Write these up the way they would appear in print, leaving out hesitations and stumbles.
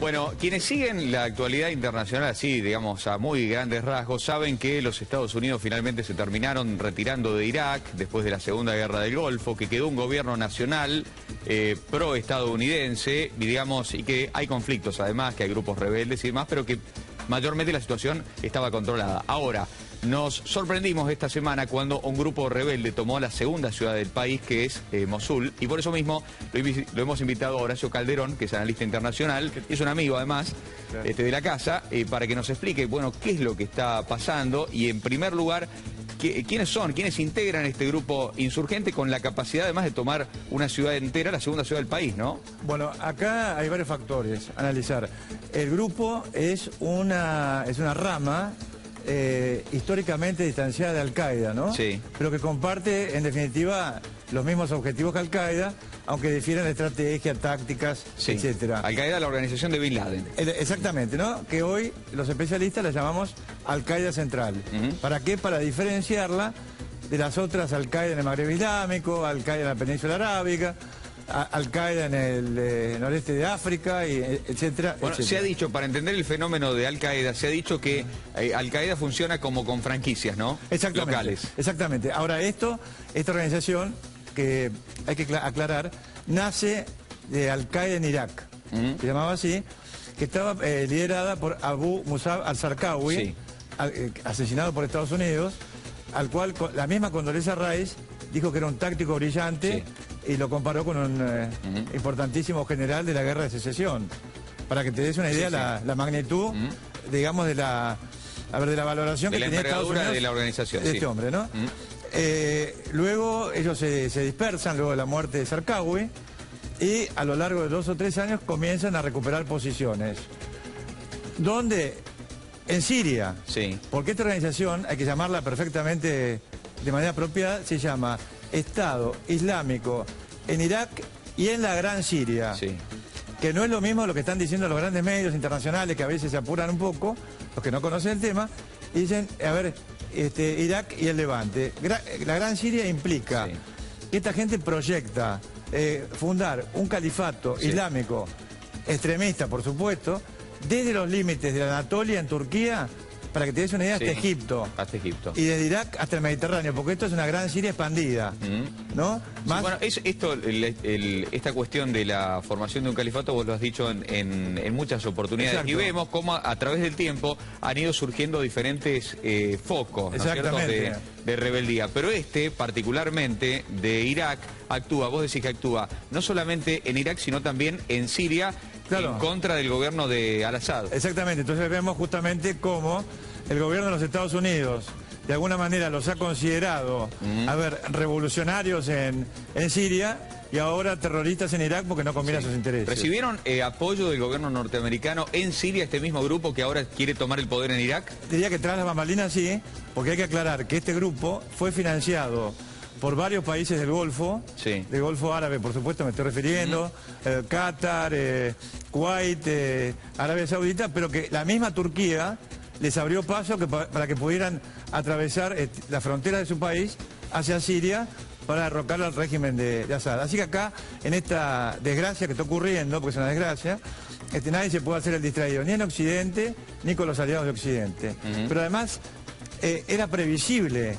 Bueno, quienes siguen la actualidad internacional así, digamos, a muy grandes rasgos, saben que los Estados Unidos finalmente se terminaron retirando de Irak después de la Segunda Guerra del Golfo, que quedó un gobierno nacional pro-estadounidense, y digamos, y que hay conflictos además, que hay grupos rebeldes y demás, pero que mayormente la situación estaba controlada. Ahora, nos sorprendimos esta semana cuando un grupo rebelde tomó la segunda ciudad del país, que es Mosul, y por eso mismo lo hemos invitado a Horacio Calderón, que es analista internacional, y es un amigo además de la casa, para que nos explique, bueno, qué es lo que está pasando y en primer lugar, quiénes son, quiénes integran este grupo insurgente con la capacidad además de tomar una ciudad entera, la segunda ciudad del país, ¿no? Bueno, acá hay varios factores a analizar. El grupo es una rama históricamente distanciada de Al-Qaeda, ¿no? Sí. Pero que comparte, en definitiva, los mismos objetivos que Al-Qaeda, aunque difieren en estrategia, tácticas, etcétera. Al-Qaeda, la organización de Bin Laden. Exactamente, ¿no? Que hoy los especialistas la llamamos Al-Qaeda Central. ¿Para qué? Para diferenciarla de las otras Al-Qaeda en el Magreb Islámico, Al-Qaeda en la Península Arábica, Al-Qaeda en el noreste de África, etcétera, bueno, etcétera. Se ha dicho, para entender el fenómeno de Al-Qaeda, se ha dicho que Al-Qaeda funciona como con franquicias, ¿no? Exactamente. Locales. Exactamente. Ahora esta organización, que hay que aclarar, nace de Al-Qaeda en Irak, se llamaba así, que estaba liderada por Abu Musab al-Zarqawi, asesinado por Estados Unidos, al cual la misma Condoleezza Rice dijo que era un táctico brillante, y lo comparó con un importantísimo general de la Guerra de Secesión. Para que te des una idea la magnitud, digamos, de la valoración que tenía Estados Unidos de la organización, de este hombre, ¿no? Luego ellos se dispersan, luego de la muerte de Zarqawi, y a lo largo de 2 o 3 años comienzan a recuperar posiciones. ¿Dónde? En Siria. Sí. Porque esta organización, hay que llamarla perfectamente de manera apropiada, se llama Estado Islámico en Irak y en la Gran Siria. Sí. Que no es lo mismo lo que están diciendo los grandes medios internacionales, que a veces se apuran un poco, los que no conocen el tema, y dicen, a ver, Irak y el Levante. La Gran Siria implica que esta gente proyecta fundar un califato islámico extremista, por supuesto, desde los límites de la Anatolia en Turquía, para que te des una idea, hasta Egipto. Hasta Egipto. Y desde Irak hasta el Mediterráneo, porque esto es una gran Siria expandida, ¿no? Más... Sí, bueno, esta cuestión de la formación de un califato, vos lo has dicho en muchas oportunidades. Exacto. Y vemos cómo a través del tiempo han ido surgiendo diferentes focos, ¿no es cierto?, de rebeldía. Pero particularmente, de Irak, vos decís que actúa no solamente en Irak, sino también en Siria, en contra del gobierno de Al-Assad. Exactamente, entonces vemos justamente cómo el gobierno de los Estados Unidos de alguna manera los ha considerado, revolucionarios en Siria y ahora terroristas en Irak porque no conviene a sus intereses. ¿Recibieron apoyo del gobierno norteamericano en Siria, este mismo grupo que ahora quiere tomar el poder en Irak? Diría que tras las bambalinas sí, porque hay que aclarar que este grupo fue financiado por varios países del Golfo, del Golfo Árabe, por supuesto me estoy refiriendo, Qatar, Kuwait, Arabia Saudita, pero que la misma Turquía les abrió paso para que pudieran atravesar la frontera de su país hacia Siria para derrocar al régimen de Assad. Así que acá, en esta desgracia que está ocurriendo, porque es una desgracia, nadie se puede hacer el distraído, ni en Occidente, ni con los aliados de Occidente. Pero además, era previsible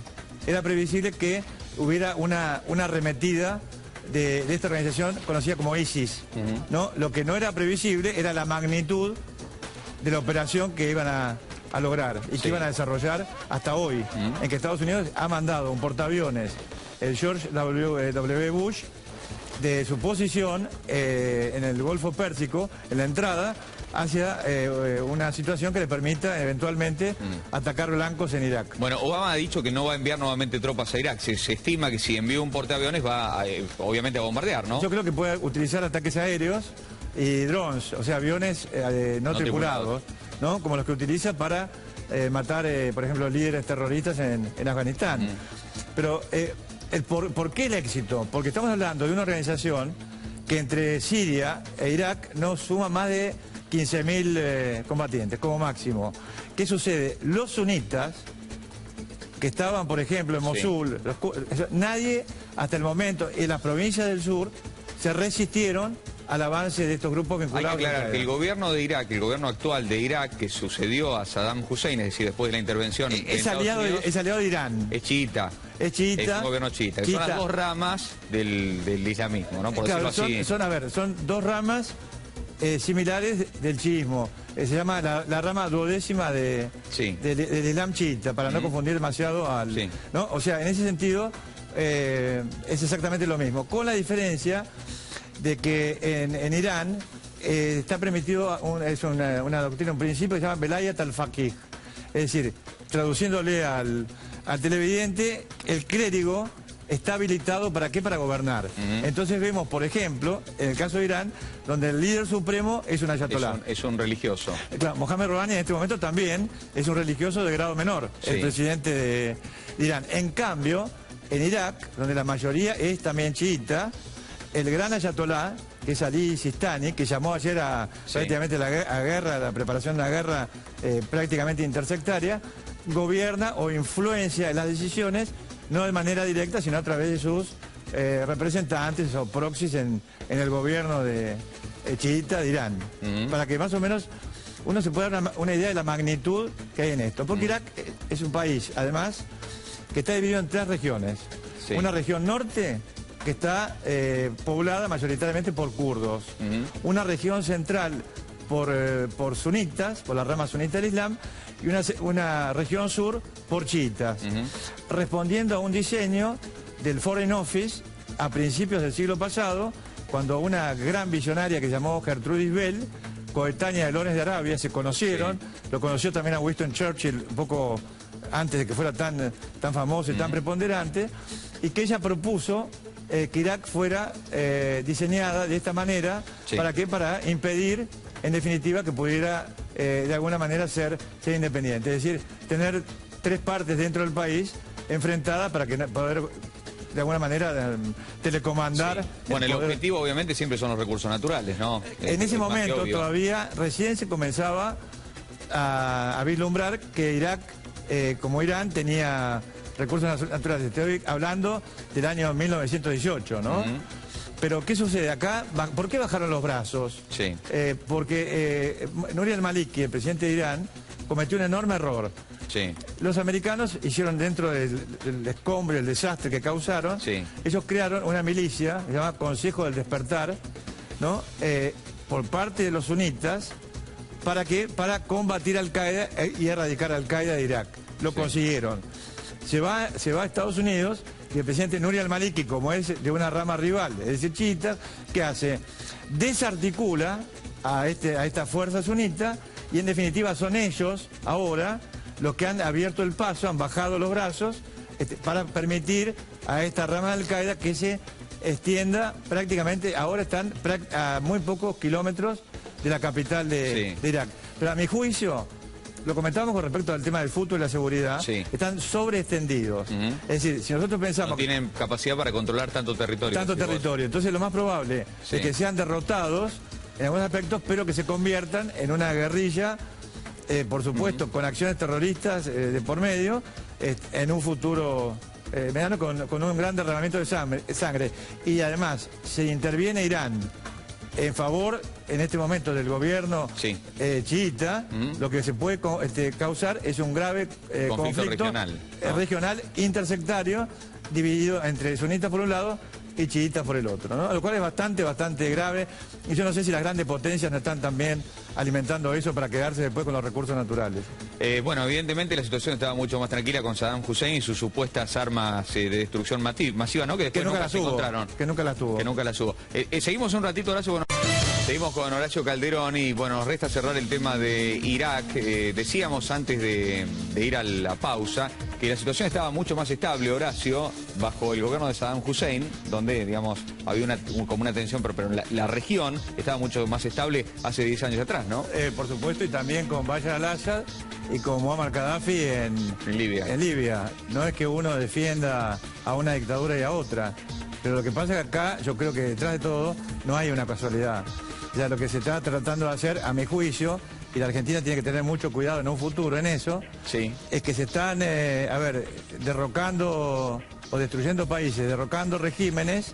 que hubiera una arremetida de esta organización conocida como ISIS, ¿no? Lo que no era previsible era la magnitud de la operación que iban a lograr y que iban a desarrollar hasta hoy, en que Estados Unidos ha mandado un portaaviones, el George W. Bush, de su posición en el Golfo Pérsico, en la entrada, hacia una situación que le permita eventualmente atacar blancos en Irak. Bueno, Obama ha dicho que no va a enviar nuevamente tropas a Irak. Se estima que si envía un portaaviones va obviamente a bombardear, ¿no? Yo creo que puede utilizar ataques aéreos y drones, o sea, aviones no tripulados, ¿no? Como los que utiliza para matar, por ejemplo, líderes terroristas en Afganistán. Pero, ¿por qué el éxito? Porque estamos hablando de una organización que entre Siria e Irak no suma más de 15.000 combatientes, como máximo. ¿Qué sucede? Los sunitas, que estaban, por ejemplo, en Mosul, nadie, hasta el momento, en las provincias del sur, se resistieron al avance de estos grupos vinculados. Hay que aclarar que el gobierno de Irak, el gobierno actual de Irak, que sucedió a Saddam Hussein, es decir, después de la intervención es aliado de Irán. Es chiita. Es chiita. Es un gobierno chiita. Son las dos ramas del islamismo, ¿no? Por decirlo así. Son dos ramas similares del chiismo. Se llama la rama duodécima del Islam chiita, para no confundir demasiado al... Sí. ¿no? O sea, en ese sentido es exactamente lo mismo, con la diferencia de que en Irán está permitido, es una doctrina, un principio que se llama Velayat al-Faqih. Es decir, traduciéndole al televidente, el clérigo está habilitado ¿para qué? Para gobernar. Entonces vemos, por ejemplo, en el caso de Irán, donde el líder supremo es un ayatolá. Es un religioso. Claro, Mohamed Rouhani en este momento también es un religioso de grado menor, el presidente de Irán. En cambio, en Irak, donde la mayoría es también chiita, el gran ayatolá, que es Ali Sistani, que llamó ayer prácticamente a la preparación de la guerra prácticamente intersectaria, gobierna o influencia en las decisiones, no de manera directa, sino a través de sus representantes o proxies en el gobierno de chiita de Irán. Para que más o menos uno se pueda dar una idea de la magnitud que hay en esto. Porque Irak es un país, además, que está dividido en 3 regiones. Una región norte, que está poblada mayoritariamente por kurdos. Una región central por sunitas, por la rama sunita del Islam, y una región sur por chiitas, respondiendo a un diseño del Foreign Office a principios del siglo pasado, cuando una gran visionaria que se llamó Gertrudis Bell, coetánea de Lawrence de Arabia, se conocieron, lo conoció también a Winston Churchill un poco antes de que fuera tan famoso y tan preponderante, y que ella propuso que Irak fuera diseñada de esta manera. ¿Para qué? Para impedir, en definitiva, que pudiera de alguna manera ser independiente. Es decir, tener 3 partes dentro del país enfrentadas para que poder de alguna manera telecomandar. Bueno, el objetivo obviamente siempre son los recursos naturales, ¿no? En ese momento todavía recién se comenzaba a vislumbrar que Irak, como Irán, tenía recursos naturales. Estoy hablando del año 1918, ¿no? Pero ¿qué sucede acá? ¿Por qué bajaron los brazos? Porque Nouri al-Maliki, el presidente de Irán, cometió un enorme error. Los americanos hicieron, dentro del escombro y el desastre que causaron, ellos crearon una milicia, se llama Consejo del Despertar, ¿no? Por parte de los sunitas, ¿para qué? Para combatir a Al-Qaeda y erradicar a Al-Qaeda de Irak. Lo consiguieron. Se va a Estados Unidos y el presidente Nouri al-Maliki, como es de una rama rival, es decir, chiita, ¿qué hace? Desarticula a esta fuerza sunita, y en definitiva son ellos ahora los que han abierto el paso, han bajado los brazos para permitir a esta rama de Al-Qaeda que se extienda prácticamente. Ahora están a muy pocos kilómetros de la capital de Irak. Pero a mi juicio, lo comentábamos con respecto al tema del fútbol y la seguridad, están sobreextendidos. Es decir, si nosotros pensamos... No tienen capacidad para controlar tanto territorio. Entonces lo más probable es que sean derrotados en algunos aspectos, pero que se conviertan en una guerrilla, por supuesto, con acciones terroristas de por medio, en un futuro mediano, con un gran derramamiento de sangre. Y además, se interviene Irán en favor, en este momento, del gobierno chiita, lo que se puede causar es un grave conflicto regional intersectario, dividido entre sunitas por un lado y chiitas por el otro, ¿no? Lo cual es bastante grave, y yo no sé si las grandes potencias no están también alimentando eso para quedarse después con los recursos naturales. Bueno, evidentemente la situación estaba mucho más tranquila con Saddam Hussein y sus supuestas armas de destrucción masiva, ¿no? Que después nunca las encontraron. Que nunca las tuvo. Seguimos un ratito, Horacio. Seguimos con Horacio Calderón y bueno, nos resta cerrar el tema de Irak. Decíamos antes de ir a la pausa que la situación estaba mucho más estable, Horacio, bajo el gobierno de Saddam Hussein, donde, digamos, había como una tensión, pero la región estaba mucho más estable hace 10 años atrás, ¿no? Por supuesto, y también con Bashar al-Assad y con Muammar Gaddafi en Libia. No es que uno defienda a una dictadura y a otra, pero lo que pasa es que acá, yo creo que detrás de todo no hay una casualidad. Ya lo que se está tratando de hacer, a mi juicio, y la Argentina tiene que tener mucho cuidado en un futuro en eso, es que se están, derrocando o destruyendo países, derrocando regímenes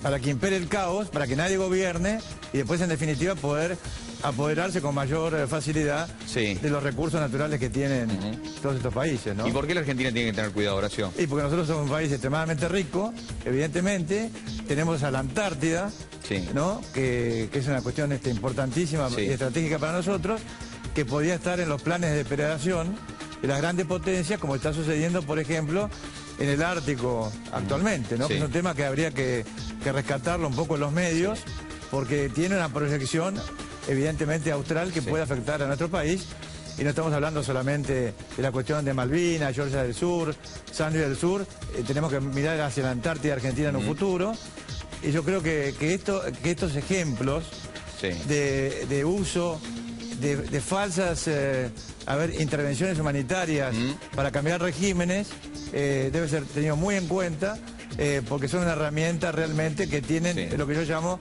para que impere el caos, para que nadie gobierne y después en definitiva poder apoderarse con mayor facilidad de los recursos naturales que tienen todos estos países, ¿no? ¿Y por qué la Argentina tiene que tener cuidado, Horacio? Y porque nosotros somos un país extremadamente rico, evidentemente, tenemos a la Antártida, ¿no? que es una cuestión importantísima y estratégica para nosotros, que podía estar en los planes de depredación de las grandes potencias, como está sucediendo, por ejemplo, en el Ártico actualmente, ¿no? Que es un tema que habría que rescatarlo un poco en los medios, porque tiene una proyección evidentemente austral que puede afectar a nuestro país, y no estamos hablando solamente de la cuestión de Malvinas, Georgia del Sur, Sandy del Sur, tenemos que mirar hacia la Antártida Argentina en un futuro, y yo creo que estos ejemplos de uso de falsas intervenciones humanitarias para cambiar regímenes debe ser tenido muy en cuenta, porque son una herramienta realmente que tienen lo que yo llamo,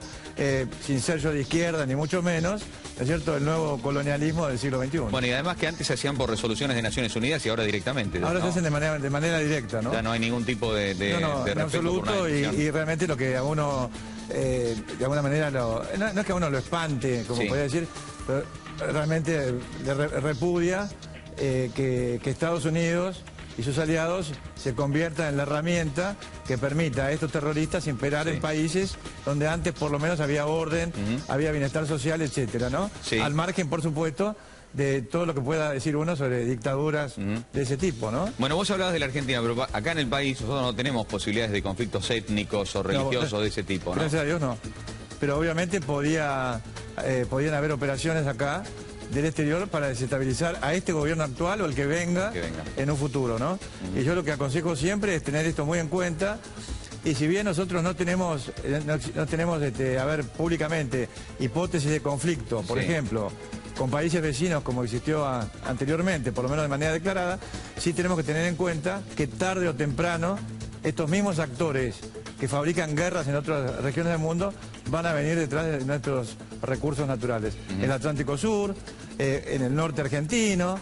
sin ser yo de izquierda ni mucho menos, ¿no es cierto?, el nuevo colonialismo del siglo XXI. Bueno, y además que antes se hacían por resoluciones de Naciones Unidas y ahora directamente. Ahora se hacen de manera directa, ¿no? Ya no hay ningún tipo de en absoluto, y realmente lo que a uno, de alguna manera, no es que a uno lo espante, como podría decir, pero realmente repudia que Estados Unidos y sus aliados se conviertan en la herramienta que permita a estos terroristas imperar en países donde antes por lo menos había orden, había bienestar social, etcétera, ¿no? Al margen, por supuesto, de todo lo que pueda decir uno sobre dictaduras de ese tipo, ¿no? Bueno, vos hablabas de la Argentina, pero acá en el país nosotros no tenemos posibilidades de conflictos étnicos o religiosos de ese tipo, ¿no? Gracias a Dios no. Pero obviamente podían haber operaciones acá del exterior para desestabilizar a este gobierno actual o el que venga en un futuro, ¿no? Y yo lo que aconsejo siempre es tener esto muy en cuenta, y si bien nosotros no tenemos públicamente hipótesis de conflicto, por ejemplo, con países vecinos como existió anteriormente, por lo menos de manera declarada, sí tenemos que tener en cuenta que tarde o temprano estos mismos actores que fabrican guerras en otras regiones del mundo van a venir detrás de nuestros recursos naturales. En el Atlántico Sur, en el norte argentino,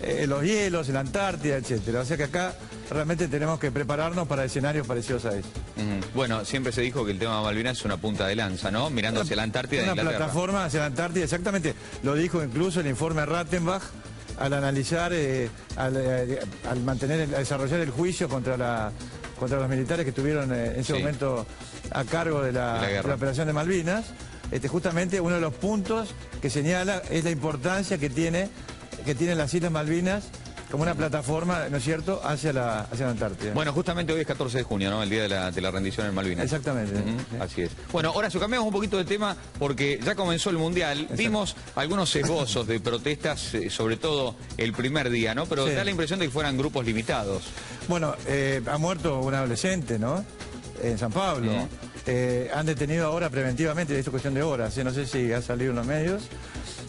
en los hielos, en la Antártida, etcétera. O sea que acá realmente tenemos que prepararnos para escenarios parecidos a eso. Bueno, siempre se dijo que el tema de Malvinas es una punta de lanza, ¿no? Mirando hacia la Antártida. Una plataforma hacia la Antártida, exactamente. Lo dijo incluso el informe Rattenbach al analizar, al desarrollar el juicio contra los militares que estuvieron en ese momento a cargo de la operación de Malvinas. Justamente uno de los puntos que señala es la importancia que tienen las Islas Malvinas como una plataforma, ¿no es cierto?, hacia la Antártida. Bueno, justamente hoy es 14 de junio, ¿no?, el día de la rendición en Malvinas. Exactamente. Así es. Bueno, Horacio, cambiamos un poquito de tema porque ya comenzó el Mundial. Vimos algunos esbozos de protestas, sobre todo el primer día, ¿no? Pero da la impresión de que fueran grupos limitados. Bueno, ha muerto un adolescente, ¿no?, en San Pablo. Han detenido ahora preventivamente, esto es cuestión de horas, no sé si ha salido en los medios,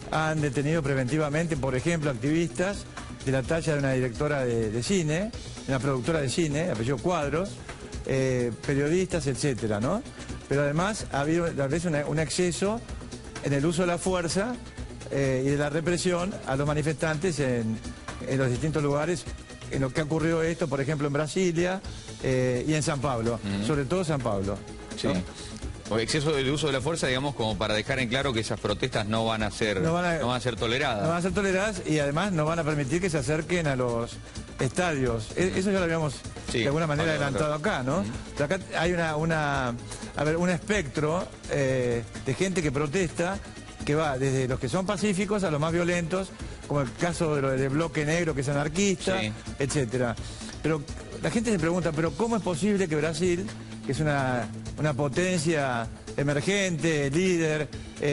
han detenido preventivamente, por ejemplo, activistas de la talla de una directora de cine, una productora de cine, apellido Cuadros, periodistas, etcétera, ¿no? Pero además ha habido tal vez un exceso en el uso de la fuerza y de la represión a los manifestantes en los distintos lugares, en lo que ha ocurrido esto, por ejemplo, en Brasilia y en San Pablo, sobre todo San Pablo, ¿no? O exceso del uso de la fuerza, digamos, como para dejar en claro que esas protestas no van a ser toleradas. No van a ser toleradas, y además no van a permitir que se acerquen a los estadios. Eso ya lo habíamos de alguna manera adelantado acá, ¿no? Pero acá hay un espectro de gente que protesta, que va desde los que son pacíficos a los más violentos, como el caso de Bloque Negro, que es anarquista, etcétera. Pero la gente se pregunta, ¿pero cómo es posible que Brasil, que es una potencia emergente, líder,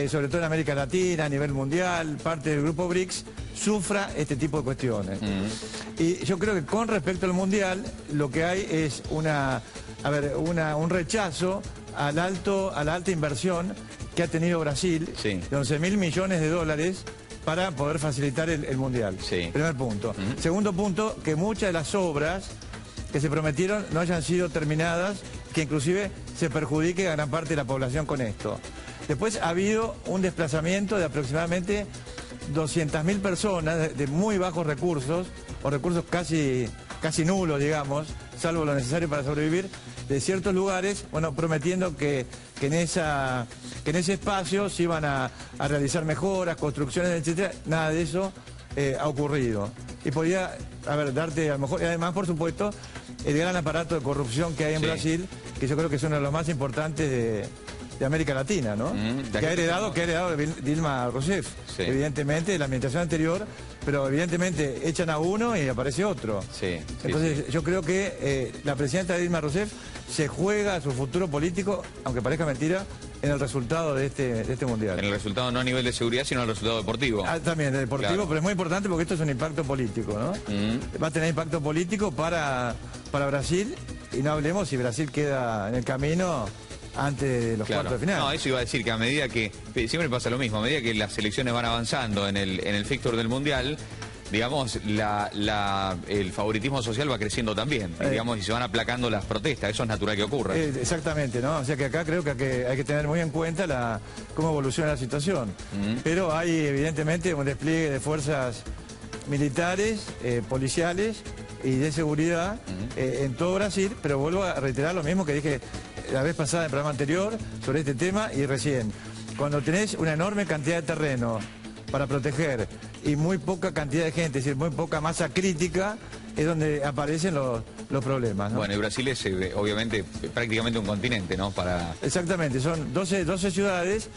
sobre todo en América Latina, a nivel mundial, parte del grupo BRICS, sufra este tipo de cuestiones? Y yo creo que con respecto al Mundial, lo que hay es un rechazo a la alta inversión que ha tenido Brasil, de 11.000 millones de dólares, para poder facilitar el Mundial. Primer punto. Segundo punto, que muchas de las obras que se prometieron no hayan sido terminadas, que inclusive se perjudique a gran parte de la población con esto. Después ha habido un desplazamiento de aproximadamente 200.000 personas de muy bajos recursos, o recursos casi nulos, digamos, salvo lo necesario para sobrevivir, de ciertos lugares, bueno, prometiendo que en ese espacio se iban a realizar mejoras, construcciones, etcétera. Nada de eso ha ocurrido. Y podría, darte a lo mejor, y además, por supuesto, el gran aparato de corrupción que hay en Brasil, que yo creo que es uno de los más importantes de América Latina, ¿no? Que ha heredado Dilma Rousseff, evidentemente, de la administración anterior, pero evidentemente echan a uno y aparece otro. Entonces yo creo que la presidenta Dilma Rousseff se juega su futuro político, aunque parezca mentira, en el resultado de este mundial. En el resultado no a nivel de seguridad, sino en el resultado deportivo. También, deportivo, pero es muy importante porque esto es un impacto político, ¿no? Va a tener impacto político para Brasil, y no hablemos si Brasil queda en el camino antes de los cuartos de final. No, eso iba a decir que a medida que, siempre pasa lo mismo, a medida que las selecciones van avanzando en el fixture del Mundial, digamos, el favoritismo social va creciendo también, digamos, y se van aplacando las protestas, eso es natural que ocurra. Exactamente, ¿no? O sea que acá creo que hay que tener muy en cuenta cómo evoluciona la situación. Pero hay evidentemente un despliegue de fuerzas militares, policiales y de seguridad en todo Brasil, pero vuelvo a reiterar lo mismo que dije la vez pasada en el programa anterior sobre este tema y recién. Cuando tenés una enorme cantidad de terreno para proteger y muy poca cantidad de gente, es decir, muy poca masa crítica, es donde aparecen los problemas, ¿no? Bueno, y Brasil es obviamente prácticamente un continente, ¿no? Exactamente, son 12 ciudades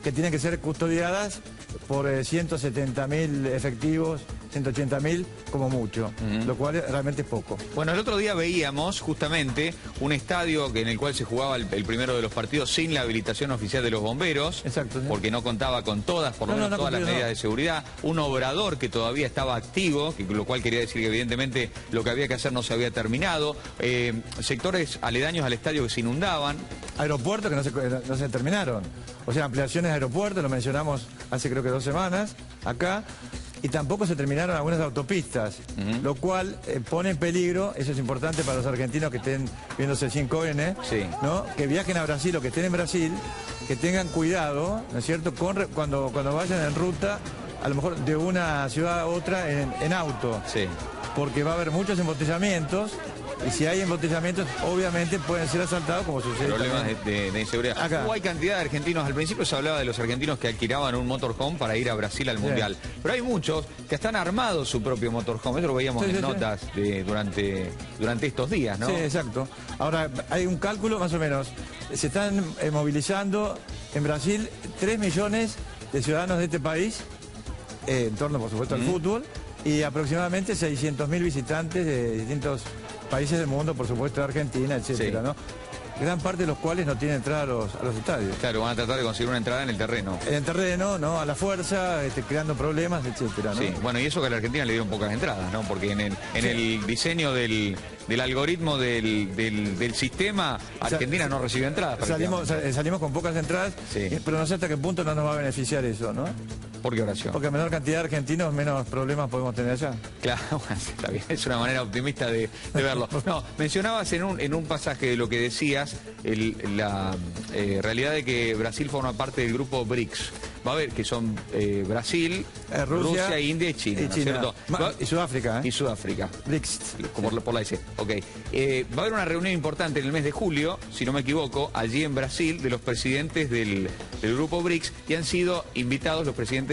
que tienen que ser custodiadas por 170.000 efectivos, 180.000 como mucho, lo cual realmente es poco. Bueno, el otro día veíamos justamente un estadio en el cual se jugaba el primero de los partidos sin la habilitación oficial de los bomberos, porque no contaba con todas, por lo menos todas las medidas de seguridad, un obrador que todavía estaba activo, lo cual quería decir que evidentemente lo que había que hacer no se había terminado, sectores aledaños al estadio que se inundaban. Aeropuertos que no se terminaron, o sea, ampliaciones de aeropuertos, lo mencionamos hace creo que 2 semanas acá, y tampoco se terminaron algunas autopistas, lo cual pone en peligro, eso es importante para los argentinos que estén viéndose el 5N, ¿no? Que viajen a Brasil o que estén en Brasil, que tengan cuidado, ¿no es cierto?, cuando vayan en ruta, a lo mejor de una ciudad a otra en auto, porque va a haber muchos embotellamientos. Y si hay embotellamientos, obviamente pueden ser asaltados, como sucede. Problemas de inseguridad. Acá. Hay cantidad de argentinos. Al principio se hablaba de los argentinos que alquilaban un motorhome para ir a Brasil al Mundial. Pero hay muchos que están armados su propio motorhome. Eso lo veíamos en notas durante estos días, ¿no? Sí, exacto. Ahora, hay un cálculo más o menos. Se están movilizando en Brasil 3 millones de ciudadanos de este país, en torno, por supuesto, al fútbol, y aproximadamente 600.000 visitantes de distintos países del mundo, por supuesto, de Argentina, etcétera, ¿no? Gran parte de los cuales no tienen entrada a los estadios. Claro, van a tratar de conseguir una entrada en el terreno. En el terreno, ¿no? A la fuerza, creando problemas, etcétera, ¿no? Sí, bueno, y eso que a la Argentina le dieron pocas entradas, ¿no? Porque en el diseño del algoritmo del sistema, Argentina no recibe entradas. Salimos con pocas entradas, pero no sé hasta qué punto no nos va a beneficiar eso, ¿no? ¿Por qué, Horacio? Porque a menor cantidad de argentinos, menos problemas podemos tener allá. Claro, bueno, está bien, es una manera optimista de verlo. No, mencionabas en un pasaje de lo que decías, la realidad de que Brasil forma parte del grupo BRICS. Va a ver que son Brasil, Rusia, India y China, ¿no es cierto? Y Sudáfrica, Y Sudáfrica. BRICS. Por la S. Ok. Va a haber una reunión importante en el mes de julio, si no me equivoco, allí en Brasil, de los presidentes del grupo BRICS, y han sido invitados los presidentes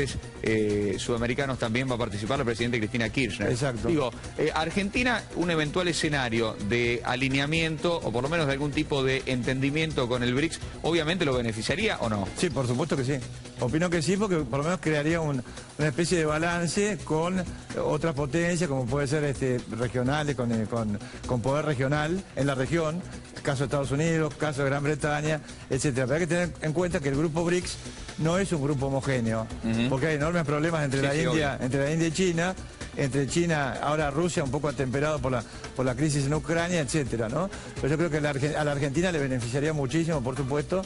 sudamericanos. También va a participar la presidenta Cristina Kirchner. Exacto. Digo, Argentina, un eventual escenario de alineamiento, o por lo menos de algún tipo de entendimiento con el BRICS, ¿obviamente lo beneficiaría o no? Sí, por supuesto que sí. Opino que sí, porque por lo menos crearía una especie de balance con otras potencias, como puede ser regionales, con poder regional en la región, caso de Estados Unidos, caso de Gran Bretaña, etcétera. Pero hay que tener en cuenta que el grupo BRICS no es un grupo homogéneo, porque hay enormes problemas entre la India y China, entre China, ahora Rusia, un poco atemperado por la crisis en Ucrania, etcétera, ¿no? Pero yo creo que a la Argentina le beneficiaría muchísimo, por supuesto,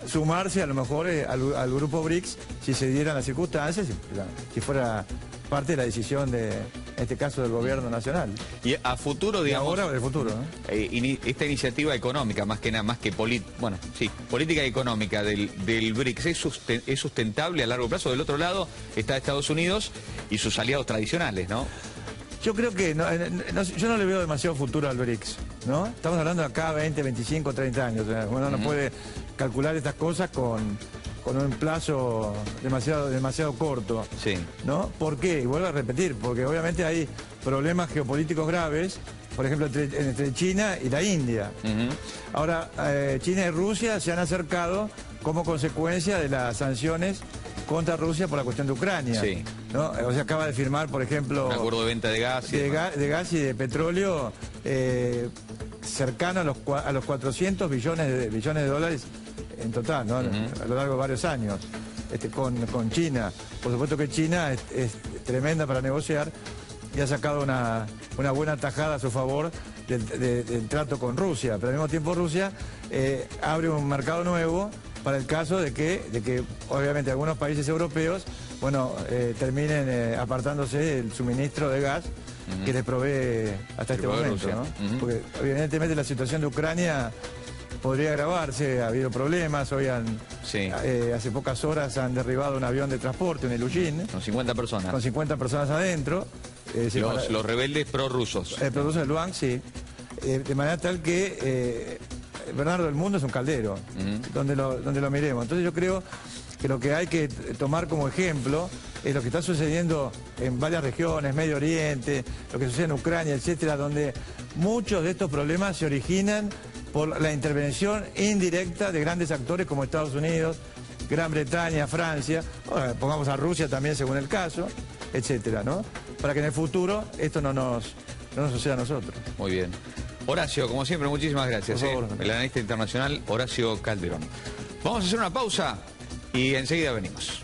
sumarse a lo mejor al grupo BRICS si se dieran las circunstancias, si fuera parte de la decisión en este caso del gobierno nacional. Y a futuro, digamos... Y ahora del futuro, ¿no? Esta iniciativa económica, más que política económica del BRICS, ¿es sustentable a largo plazo? Del otro lado está Estados Unidos y sus aliados tradicionales, ¿no? Yo creo que yo no le veo demasiado futuro al BRICS, ¿no? Estamos hablando de acá 20, 25, 30 años. O sea, uno no puede calcular estas cosas con un plazo demasiado corto. Sí. ¿No? ¿Por qué? Y vuelvo a repetir, porque obviamente hay problemas geopolíticos graves, por ejemplo, entre China y la India. Ahora, China y Rusia se han acercado como consecuencia de las sanciones contra Rusia por la cuestión de Ucrania. Sí. ¿No? O sea, acaba de firmar, por ejemplo... Un acuerdo de venta de gas. De gas y de petróleo cercano a los 400 billones de dólares en total, ¿no? A lo largo de varios años, con China. Por supuesto que China es tremenda para negociar y ha sacado una buena tajada a su favor del trato con Rusia, pero al mismo tiempo Rusia abre un mercado nuevo para el caso de que obviamente algunos países europeos, bueno, terminen apartándose del suministro de gas que les provee hasta este momento, ¿no? Porque evidentemente la situación de Ucrania podría agravarse, ha habido problemas, hoy hace pocas horas han derribado un avión de transporte, un Ilyushin. Con 50 personas. Con 50 personas adentro. Los rebeldes prorrusos. Prorrusos del Luhansk, sí. De manera tal que Bernardo, el mundo es un caldero, donde lo miremos. Entonces yo creo que lo que hay que tomar como ejemplo es lo que está sucediendo en varias regiones, Medio Oriente, lo que sucede en Ucrania, etcétera, donde muchos de estos problemas se originan por la intervención indirecta de grandes actores como Estados Unidos, Gran Bretaña, Francia, pongamos a Rusia también según el caso, etcétera, ¿no? Para que en el futuro esto no nos suceda a nosotros. Muy bien. Horacio, como siempre, muchísimas gracias. Por favor. El analista internacional Horacio Calderón. Vamos a hacer una pausa y enseguida venimos.